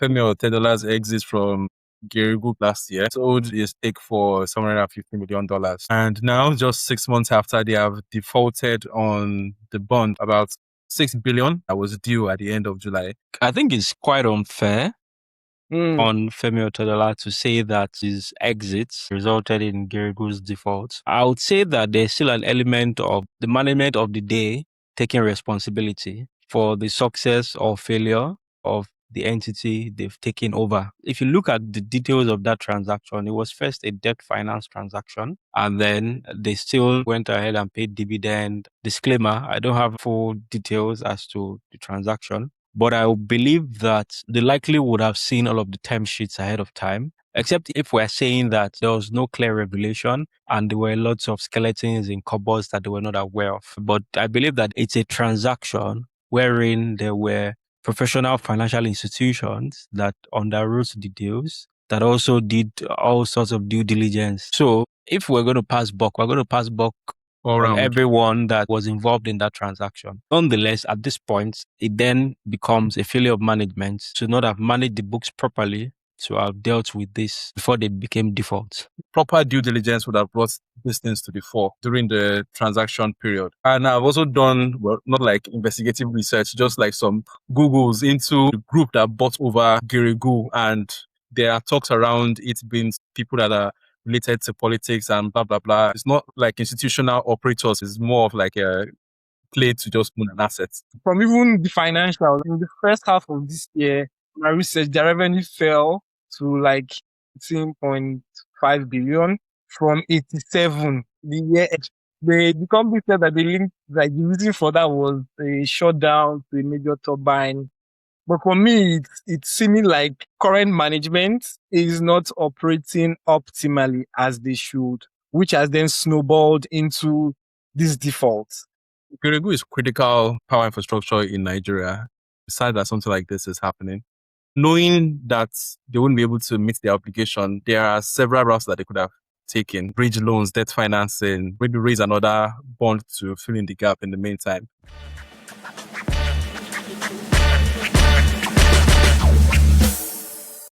Femi Otedola's exit from Geregu last year sold his stake for $750 million. And now, just 6 months after, they have defaulted on the bond, about 6 billion that was due at the end of July. I think it's quite unfair on Femi Otedola to say that his exits resulted in Geregu's default. I would say that there's still an element of the management of the day taking responsibility for the success or failure of the entity they've taken over. If you look at the details of that transaction, it was first a debt finance transaction, and then they still went ahead and paid dividend. Disclaimer, I don't have full details as to the transaction, but I believe that they likely would have seen all of the term sheets ahead of time, except if we're saying that there was no clear revelation and there were lots of skeletons in cupboards that they were not aware of. But I believe that it's a transaction wherein there were professional financial institutions that underwrote the deals, that also did all sorts of due diligence. So if we're going to pass buck, we're going to pass buck on everyone that was involved in that transaction. Nonetheless, at this point, it then becomes a failure of management to not have managed the books properly, to have dealt with this before they became default. Proper due diligence would have brought these things to the fore during the transaction period. And I've also done, well, not like investigative research, just like some Googles into the group that bought over Geregu. And there are talks around it being people that are related to politics and blah, blah, blah. It's not like institutional operators. It's more of like a play to just own an asset. From even the financials, in the first half of this year, my research, their revenue fell to like 18.5 billion from 87 the year. The company said that the reason for that was a shutdown to a major turbine. But for me, it's seeming like current management is not operating optimally as they should, which has then snowballed into this default. Geregu is critical power infrastructure in Nigeria. Besides that something like this is happening, knowing that they wouldn't be able to meet their obligation, there are several routes that they could have taken: bridge loans, debt financing, maybe raise another bond to fill in the gap in the meantime.